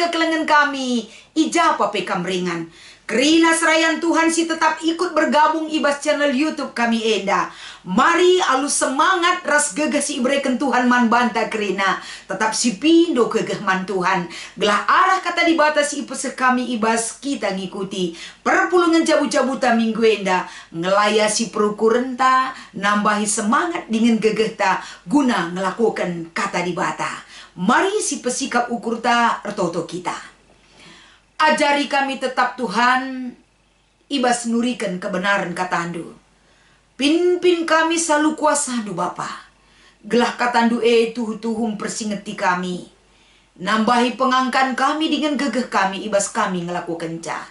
kekelengan kami, ijapa pekam ringan. Kerina serayan Tuhan si tetap ikut bergabung ibas channel YouTube kami enda. Mari alus semangat ras gegah si ibreken Tuhan man banta kerina. Tetap si pindo kegeh man Tuhan. Gelah arah kata dibatasi ipese kami ibas kita ngikuti. Perpulungan jabu-jabuta minggu enda. Ngelaya si perukurenta. Nambahi semangat dengan gegeh ta. Guna ngelakukan kata dibata. Mari si pesikap ukur ta ertoto kita. Ajari kami tetap Tuhan, ibas nurikan kebenaran katandu. Pin kami selalu kuasa du Bapa. Gelah katandu tuhum persingeti kami. Nambahi pengangkan kami dengan gegeh kami, ibas kami ngelakukan ca.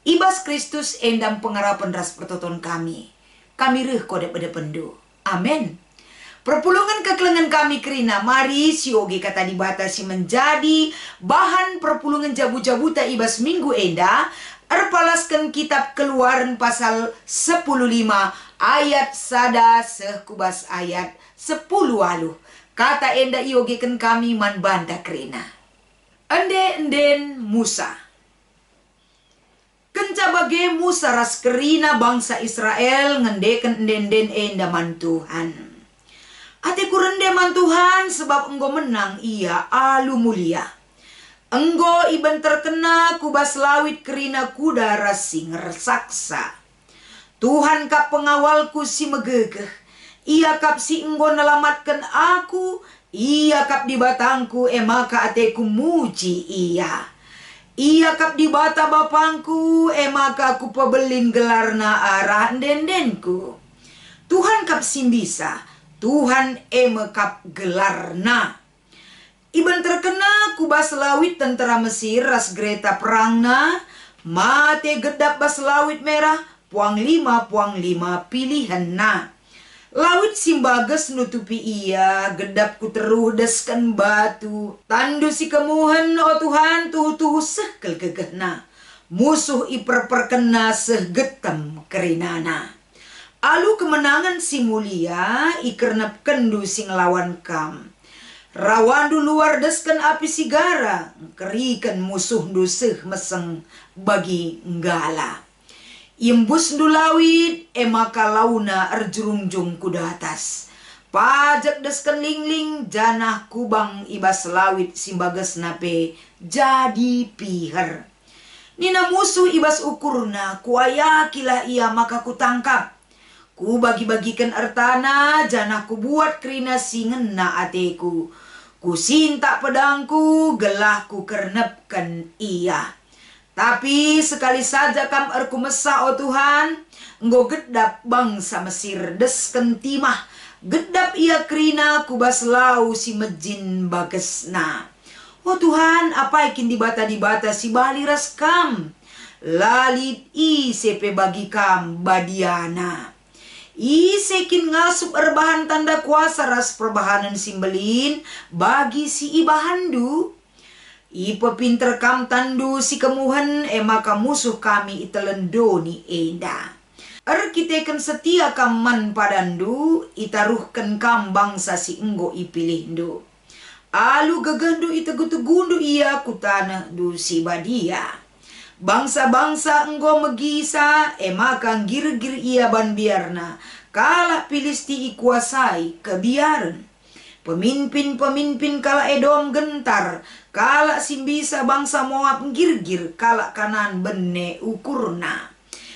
Ibas Kristus endam pengarapan ras pertoton kami. Kami reh kode pada pendu. Amin. Perpulungan kekelengan kami kerina, mari si oge kata dibatasi menjadi bahan perpulungan jabu-jabuta ibas minggu enda. Erpalaskan kitab Keluaran pasal 15 ayat sada sekubas ayat 10 aluh. Kata enda iogekan kami man banda kerina. Enden Musa. Kenca bage Musa ras kerina bangsa Israel ngendeken enden enda man Tuhan. Hatiku rendeman Tuhan sebab engkau menang ia alu mulia. Engkau iban terkena kubas lawit kerina kuda rasing rersaksa. Tuhan kap pengawalku si megegeh. Ia kap si engkau nelamatkan aku. Ia kap di batangku maka ateku muji ia. Ia kap di bata bapangku maka aku pebelin gelarna arah dendenku. Tuhan kap simbisa. Tuhan emekap gelarna. Iban terkena kubas lawit tentara Mesir ras Greta perangna. Mate gedap bas lawit merah. Puang lima pilihan na. Lawit simbages nutupi ia. Gedap ku teruh deskan batu. Tandu si kemuhen o Tuhan tuhu sehkel gegehna. Musuh iperperkena sehgetem kerinana. Alu kemenangan si mulia ikernep kendu sing lawan kam. Rawandu luar desken api sigara. Kerikan musuh duseh meseng bagi nggala. Imbus du lawit maka launa erjurungjung kuda atas. Pajak desken lingling janah kubang ibas lawit simbages nape jadi piher. Nina musuh ibas ukurna kuayakilah ia maka kutangkap. Ku bagi-bagikan ertana, janah ku buat kerina singena ateku. Ku sinta pedangku, gelah ku kernepkan ia. Tapi sekali saja kam erku mesa o Tuhan, engkau gedap bangsa Mesir desken timah. Gedap ia kerina kubas lau si mejin bagesna. O Tuhan, apa ikin dibata si bali ras kam. Lalit i sepe bagi kam badiana. Isekin ngasup erbahan tanda kuasa ras perbahanan simbelin bagi si ibahandu. Ipe pinter kam tandu si kemuhan maka musuh kami itelendoni enda. Erkiteken setia kaman padandu itaruhkan kam bangsa si enggo ipilihdu. Alu gegendu itegutu-gundu ia kutana du si badia. Bangsa-bangsa enggo megisa maka gir-gir ia ban biarna. Kala Filisti ikuasai kebiaran. Pemimpin-pemimpin kala Edom gentar. Kala simbisa bangsa Moab gir-gir. Kala kanan bene ukurna.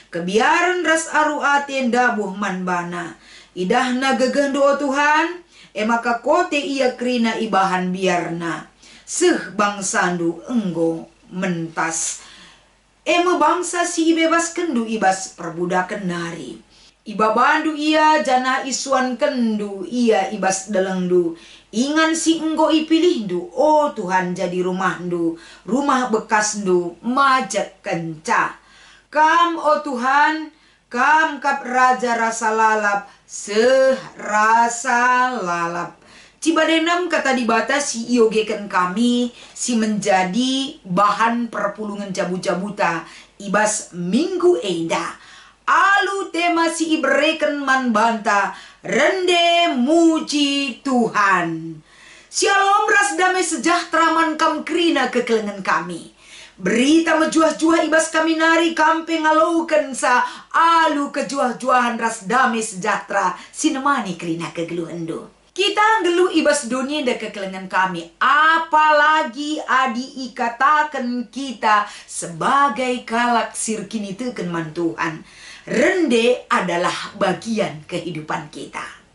Kebiaran ras aru aten dabuh manbana. Idahna gegendo o Tuhan. Maka kote ia kerina ibahan biarna. Seh bangsandu enggo mentas. Bangsa si ibebas kendu ibas perbudakan nari. Iba bandu ia jana isuan kendu ia ibas delengdu. Ingan si enggo ipilihdu. Oh Tuhan jadi rumahdu. Rumah bekasdu majak kenca. Kam oh Tuhan. Kam kap raja rasa lalap. Rasa lalap. Cibadenam kata dibatasi iogekan kami si menjadi bahan perpulungan jabu-jabuta ibas minggu enda. Alu tema si ibreken man banta rende muji Tuhan. Shalom ras damai sejahtera man kam krina kekelengan kami. Berita mejuah-juah ibas kami nari kampe ngalaukan sa alu kejuah-juahan ras damai sejahtera sinemani krina kegeluhendo. Kita ngelu ibas dunia da kekelengan kami. Apalagi adi ikatakan kita sebagai kalak sirkini teken man Tuhan. Rende adalah bagian kehidupan kita.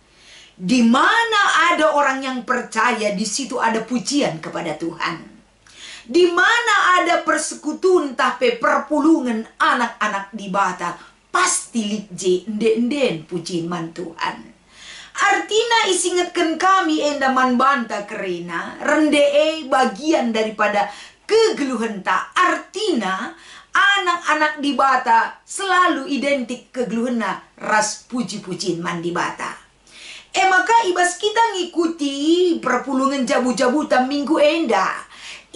Di mana ada orang yang percaya, di situ ada pujian kepada Tuhan. Di mana ada persekutuan tapi perpulungan anak-anak di bata, pasti litje enden pujian man Tuhan. Artina isingatkan kami endaman banta kerena rende bagian daripada kegeluhan ta. Artina anak-anak di bata selalu identik kegeluhana ras puji-pujian man di bata. Maka ibas kita ngikuti perpulungan jabu-jabutan minggu enda.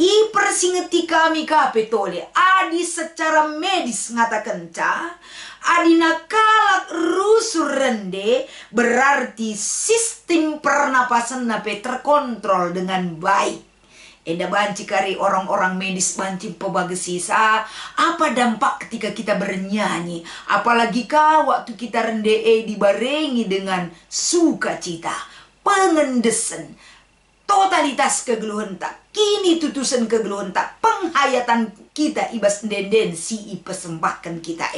I persingeti kami kapetole. Adi secara medis ngatakan ca. Adi nakalak rusur rende. Berarti sistem pernapasan nape terkontrol dengan baik. Enda banci kari orang-orang medis banci pebagesisa. Apa dampak ketika kita bernyanyi? Apalagi waktu kita rende dibarengi dengan sukacita, pengendesan, totalitas kegeluhan tak. Kini tutusan kegeluhan tak. Penghayatan kita ibas denden si persembahkan kita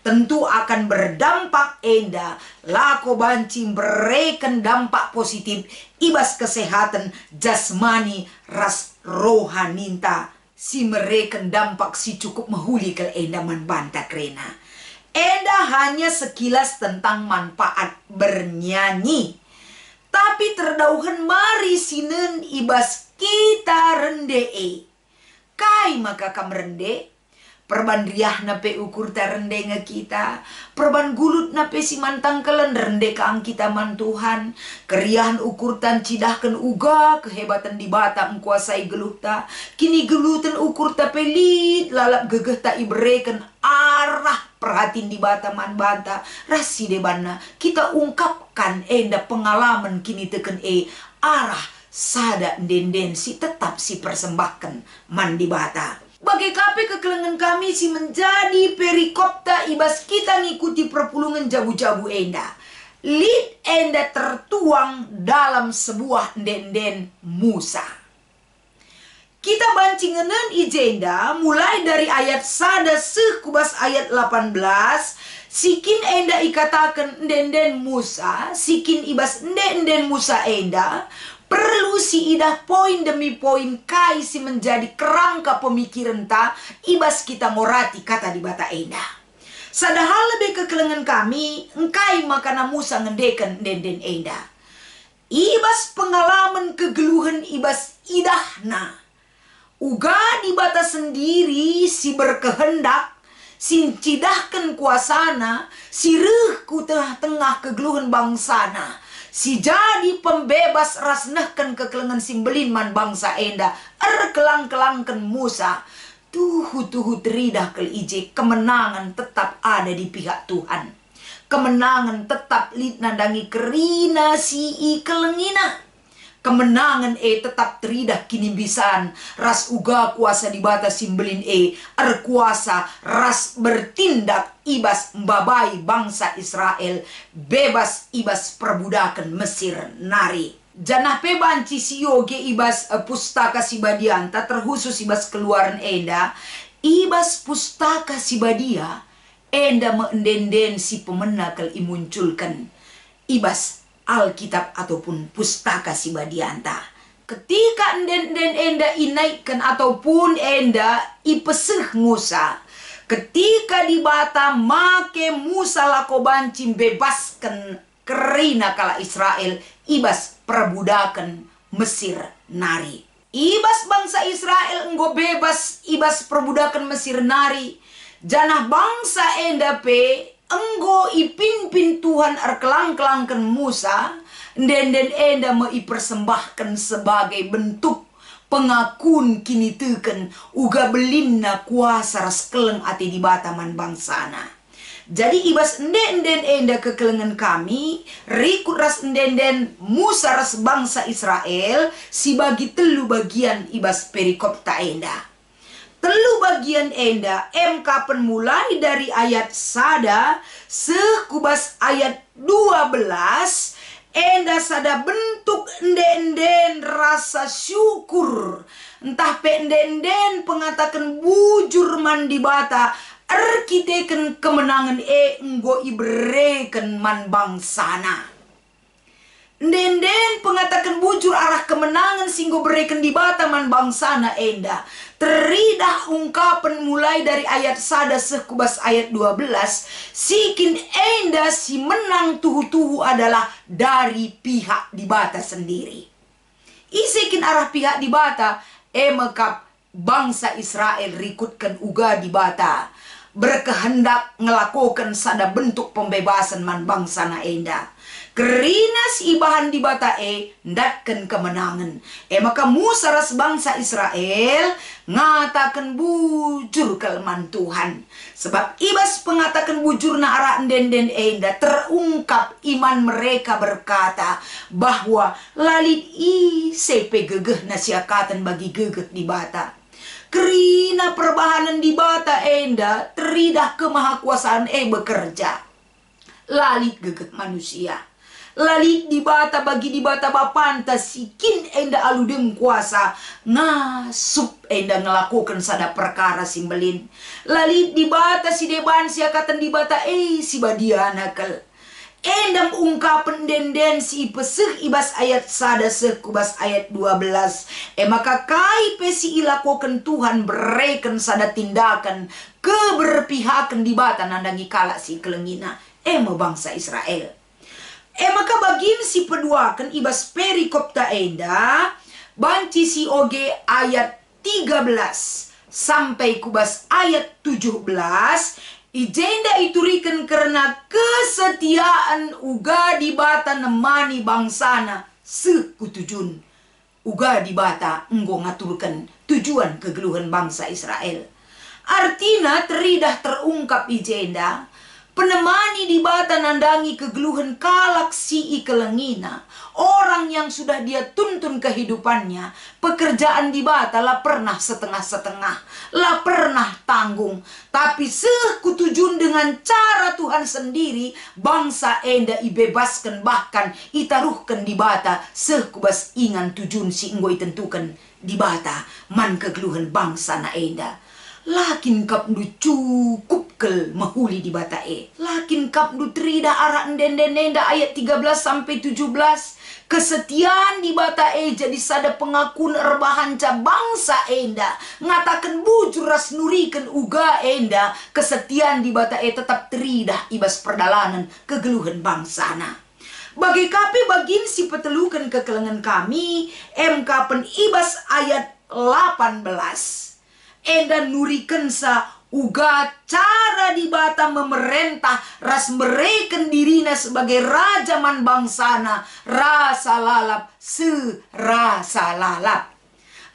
tentu akan berdampak enda. Lako banci berikan dampak positif ibas kesehatan jasmani ras rohaninta. Si mereka dampak si cukup mahuli ke enda man banta krena. Enda hanya sekilas tentang manfaat bernyanyi. Tapi terdauhan mari sinen ibas kita rende kai maka kam rende. Perban riah nape ukur ta rende nga kita. Perban gulut nape si mantang kelen rende kaang kita man Tuhan. Keriahan ukur tan cidahkan uga kehebatan di bata mengkuasai geluh ta. Kini gelutan ukur ta pelit lalap gegeh ta ibereken arah perhatiin di bata man bata. Rasi debana kita ungkapkan enda pengalaman kini teken arah sada denden si tetap si persembahkan man di bata. Bagi kape kekelengan kami si menjadi perikopta ibas kita ngikuti perpulungan jabu-jabu enda. Lid enda tertuang dalam sebuah denden Musa. Kita bancingenan ijenda mulai dari ayat sada sekubas ayat 18. Sikin enda ikatakan denden Musa. Sikin ibas denden Musa enda. Perlu si idah poin demi poin kai si menjadi kerangka pemikiran ta ibas kita ngorati kata di bata enda. Sadahal lebih kekelengan kami engkai makana Musa ngendekan denden enda. Ibas pengalaman kegeluhan ibas idahna. Uga di bata sendiri si berkehendak si cidahkan kuasana si rehku tengah-tengah kegeluhan bangsana. Si jadi pembebas rasnahkan kekelengan simbelin man bangsa enda. Kelang-kelangkan Musa. Tuhu teridah kel ije. Kemenangan tetap ada di pihak Tuhan. Kemenangan tetap lid nandangi kerina si i kelengina. Kemenangan tetap teridah kini bisan. Ras uga kuasa di bata simbelin kuasa ras bertindak ibas mbabai bangsa Israel. Bebas ibas perbudakan Mesir nari. Janah pebanci si yoge ibas pustaka si badianta terkhusus ibas keluaran enda. Ibas pustaka si badia enda meendenden si pemena kel imunculkan. Ibas Alkitab ataupun pustaka si badianta. Ketika enden enda inaikkan ataupun enda ipeseh Musa. Ketika di bata make Musa lako bancim bebaskan kerina kala Israel. Ibas perbudakan Mesir nari. Ibas bangsa Israel enggo bebas ibas perbudakan Mesir nari. Janah bangsa enda enggo ipin Tuhan kelang-kelangkan Musa. Den enda meipersembahkan sebagai bentuk pengakun kini teken uga belinna kuasa ras keleng ati di bataman bangsana. Jadi ibas enden enda kekelengan kami, rikut ras enden Musa ras bangsa Israel, si bagi telu bagian ibas perikop ta enda. Telu bagian enda, kapan mulai dari ayat sada, sekubas ayat 12, enda sada bentuk enden rasa syukur. Entah enden pengatakan bujur mandi bata, arkiteken kemenangan enggo ibreken man bangsana. Enden pengatakan bujur arah kemenangan singgo bereken di bata man bangsana enda. Teridah ungkapan mulai dari ayat sada sekubas ayat 12. Sikin enda si menang tuhu-tuhu adalah dari pihak di bata sendiri. Isikin arah pihak di bata, mekap bangsa Israel rikutkan uga di bata. Berkehendak ngelakukan sada bentuk pembebasan man bangsa na enda. Kerina si ibahan di bata ndatkan kemenangan. Maka Musa ras bangsa Israel ngatakan bujur kelman Tuhan. Sebab ibas pengatakan bujur na arah enden enda terungkap iman mereka berkata bahwa lalit sepe gegeh nasiakatan bagi gegeh di bata. Kerina perbahanan di bata enda teridah kemahakuasaan bekerja. Lalit gegeh manusia. Lalit di bata bagi di bata bapanta sikin enda aludem kuasa ngasup enda ngelakukan sada perkara simbelin. Lalit di bata si deban siakatan di bata si badiana kel. Endam ungkapan denden si peseh ibas ayat sada sekubas ayat 12. Maka kai pesi ilakokan Tuhan bereken sada tindakan keberpihakan di bata nandangi kalak si kelengina. Bangsa Israel. Maka bagin si peduakan ibas perikop ta enda. Banci si oge ayat 13 sampai kubas ayat 17. Ijenda iturikan karena kesetiaan uga di bata nemani bangsana sekutujun. Uga di bata enggo ngaturkan tujuan kegeluhan bangsa Israel. Artinya teridah terungkap ijenda. Penemani di bata nandangi kegeluhan kalak si ikelengina. Orang yang sudah dia tuntun kehidupannya. Pekerjaan di bata lah pernah setengah-setengah. Lah pernah tanggung. Tapi sekutujun dengan cara Tuhan sendiri. Bangsa enda ibebaskan bahkan itaruhkan di bata. Sekubas ingan tujun si enggo itentukan di bata. Man kegeluhan bangsa na enda. Lakin kap du cukup kel mahuli di bata Lakin kap du trida arah enden-enda ayat 13 sampai 17. Kesetiaan di bata jadi sada pengakuan erbahanca bangsa enda. Ngatakan bujur ras nurikan uga enda. Kesetiaan di bata tetap teridah ibas perdalanan kegeluhan bangsana. Bagi kape bagin si petelukan kekelengan kami. Kapen ibas ayat 18. Enda nurikan sa uga cara di bata memerintah ras mereken dirina sebagai raja man bangsana rasa lalap serasa lalap.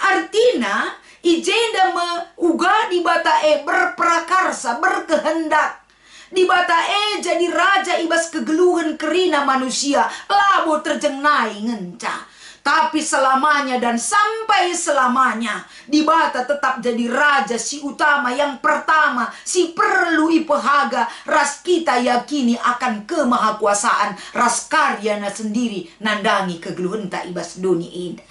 Artinya ijenda uga di bata berprakarsa berkehendak. Di bata jadi raja ibas kegeluhan kerina manusia labo terjengnai ngenca. Tapi selamanya dan sampai selamanya di bata tetap jadi raja si utama yang pertama. Si perlu ipehaga ras kita yakini akan kemahakuasaan ras karyana sendiri nandangi kegeluhan tak ibas dunia indah.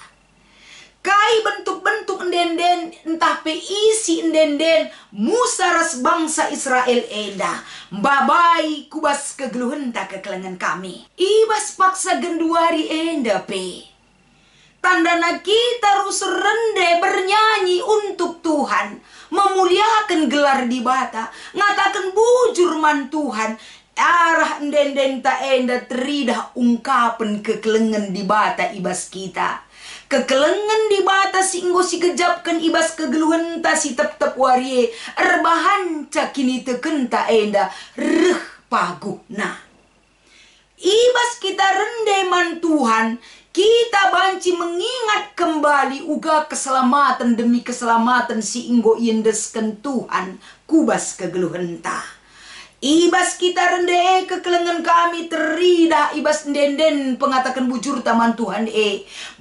Kai bentuk-bentuk enden entah pe isi enden Musa ras bangsa Israel enda. Babai kubas kegeluhan tak kekelengan kami. Ibas paksa genduari enda pe. Tandana kita rus rende bernyanyi untuk Tuhan. Memuliakan gelar di bata. Ngatakan bujur man Tuhan. Arah enden ta enda teridah ungkapan kekelengan di bata ibas kita. Kekelengan di bata singgo si kejapkan ibas kegeluhan ta si tep-tep warie. Erbahan cakini teken ta enda. Reh paguna. Ibas kita rende man Tuhan. Kita banci mengingat kembali uga keselamatan demi keselamatan si inggo yendesken Tuhan kubas kegeluhan ta. Ibas kita rende kekelengan kami terida ibas denden pengatakan bujur taman Tuhan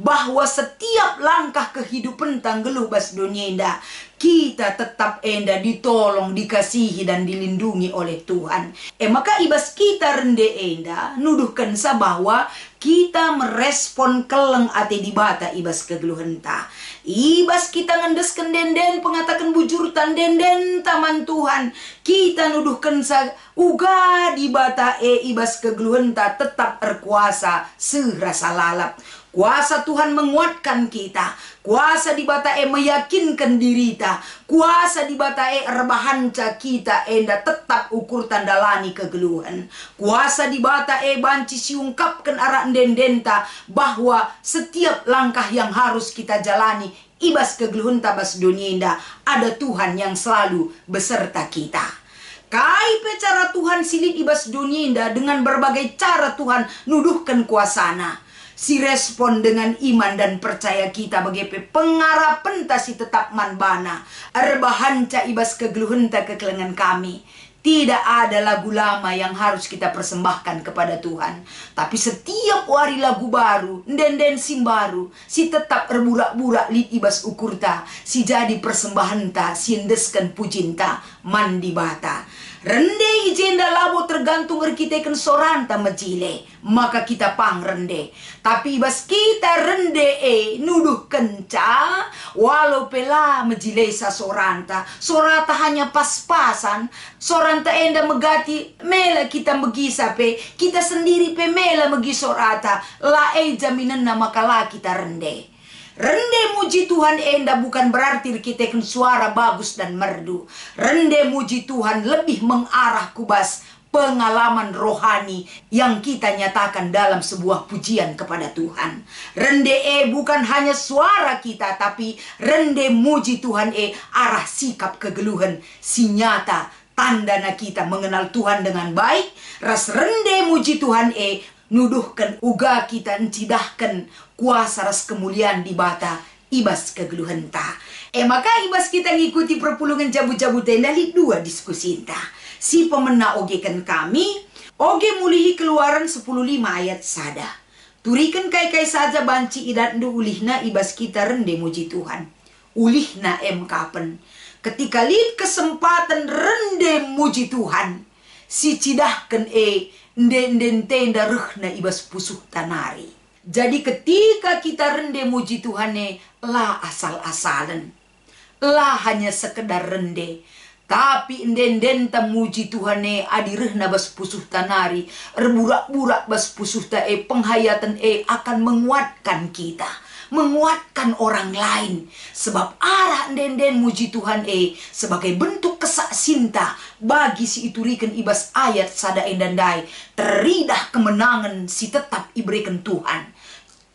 bahwa setiap langkah kehidupan tanggeluh bas dunia indah kita tetap enda ditolong, dikasihi dan dilindungi oleh Tuhan. Maka ibas kita rende enda nuduhkan sa bahwa kita merespon keleng ate dibata ibas kegeluhan ta. Ibas kita ngendeskan denden pengatakan bujur tan denden taman Tuhan. Kita nuduhkan sa uga dibata ibas kegeluhan ta tetap berkuasa serasa lalap. Kuasa Tuhan menguatkan kita. Kuasa di bata meyakinkan diri ta. Kuasa di bata rebahanca kita enda tetap ukur tandalani kegeluhan. Kuasa di bata banci siungkapkan arah dendenta bahwa setiap langkah yang harus kita jalani ibas kegeluhan tabas dunia indah ada Tuhan yang selalu beserta kita. Kai cara Tuhan silit ibas dunia indah dengan berbagai cara Tuhan nuduhkan kuasana. Si respon dengan iman dan percaya kita bagai pengarapan si tetap manbana. Erbahanca ibas kegeluhan kekelengan kami. Tidak ada lagu lama yang harus kita persembahkan kepada Tuhan. Tapi setiap hari lagu baru, den sim baru, si tetap erburak-burak lit ibas ukurta, si jadi persembahan ta, si endeskan pujinta, mandi bata. Rende ijenda labo tergantung erkiteken soranta majile, maka kita pang rende. Tapi ibas kita rende nuduh kenca, walau pela majile sa soranta hanya pas-pasan, soranta enda megati mela kita megisa pe, kita sendiri pe mela megi sorata, la jaminan nama kala kita rende. Rende muji Tuhan enda bukan berarti kita suara bagus dan merdu. Rende muji Tuhan lebih mengarah kubas pengalaman rohani yang kita nyatakan dalam sebuah pujian kepada Tuhan. Rende bukan hanya suara kita, tapi rende muji Tuhan arah sikap kegeluhan si nyata tanda na kita mengenal Tuhan dengan baik. Ras rende muji Tuhan nuduhkan uga kita encidahkan kuasa ras kemuliaan di bata ibas kegeluhan ta. Maka ibas kita ngikuti perpulungan jabu-jabu tendali dua diskusi ta. Si pemena oge kan kami oge mulihi Keluaran 10:5 ayat sada. Turikan kai-kai saja banci idat ndu ulihna ibas kita rende muji Tuhan. Ulihna kapen. Ketika lid kesempatan rende muji Tuhan. Si cidahkan nden tenda rehna ibas pusuh tanari. Jadi ketika kita rende muji Tuhan lah asal-asalan. Lah hanya sekedar rende. Tapi nden muji Tuhan adi rehna bas pusuh tanari. Erburak-burak bas pusuh ta penghayatan akan menguatkan kita. Menguatkan orang lain. Sebab arah nden muji Tuhan sebagai bentuk kesak cinta bagi si iturikan ibas ayat sada endandai. Teridah kemenangan si tetap iberikan Tuhan.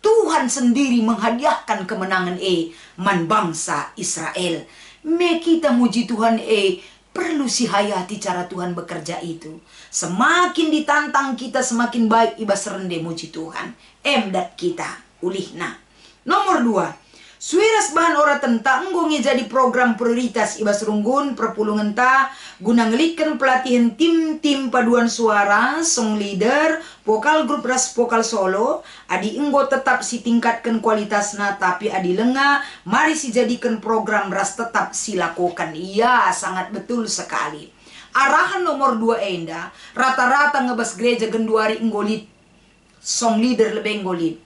Tuhan sendiri menghadiahkan kemenangan man bangsa Israel. Me kita muji Tuhan perlu si hayati cara Tuhan bekerja itu. Semakin ditantang kita semakin baik ibas rende muji Tuhan. Emdat kita ulihna. Nomor 2. Suiras bahan ora tentang ngongi jadi program prioritas ibas runggun perpulungan ta guna ngelitkan pelatihan tim paduan suara, song leader, vokal grup ras vokal solo. Adi enggo tetap si tingkatkan kualitasna tapi adi lenga mari si jadikan program ras tetap si lakukan. Iya sangat betul sekali. Arahan nomor 2 enda rata-rata ngebas gereja genduari enggolit song leader lebih enggolit.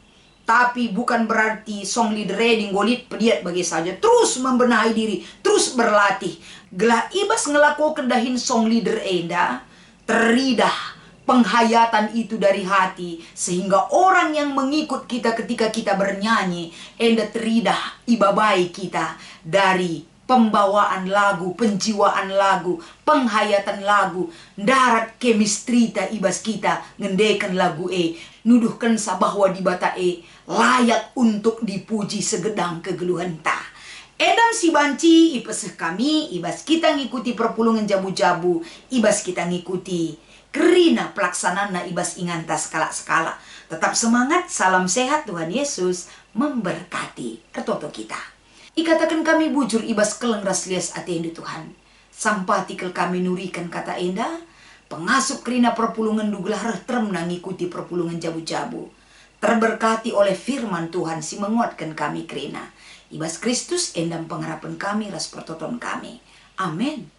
Tapi bukan berarti song leader reading golit pediat bagi saja. Terus membenahi diri, terus berlatih. Gelah ibas ngelakukan dahin song leader enda, teridah penghayatan itu dari hati. Sehingga orang yang mengikut kita ketika kita bernyanyi, enda teridah ibabai kita dari pembawaan lagu, penjiwaan lagu, penghayatan lagu, darat chemistry ta ibas kita, ngendekan lagu nuduhkan sa bahwa di bata layak untuk dipuji segedang kegeluhan ta. Edam si banci ipeseh kami, ibas kita ngikuti perpulungan jabu-jabu, ibas kita ngikuti kerina pelaksanana ibas inganta skala-skala. Tetap semangat, salam sehat, Tuhan Yesus memberkati ertoto kita. Ikatakan kami bujur ibas keleng ras lias atendu Tuhan. Sampatikel kami nurikan kata enda, Pengasup kerina perpulungan dugelah rehtrem ngikuti perpulungan jabu-jabu. Terberkati oleh firman Tuhan si menguatkan kami kerina. Ibas Kristus endam pengharapan kami ras pertoton kami. Amin.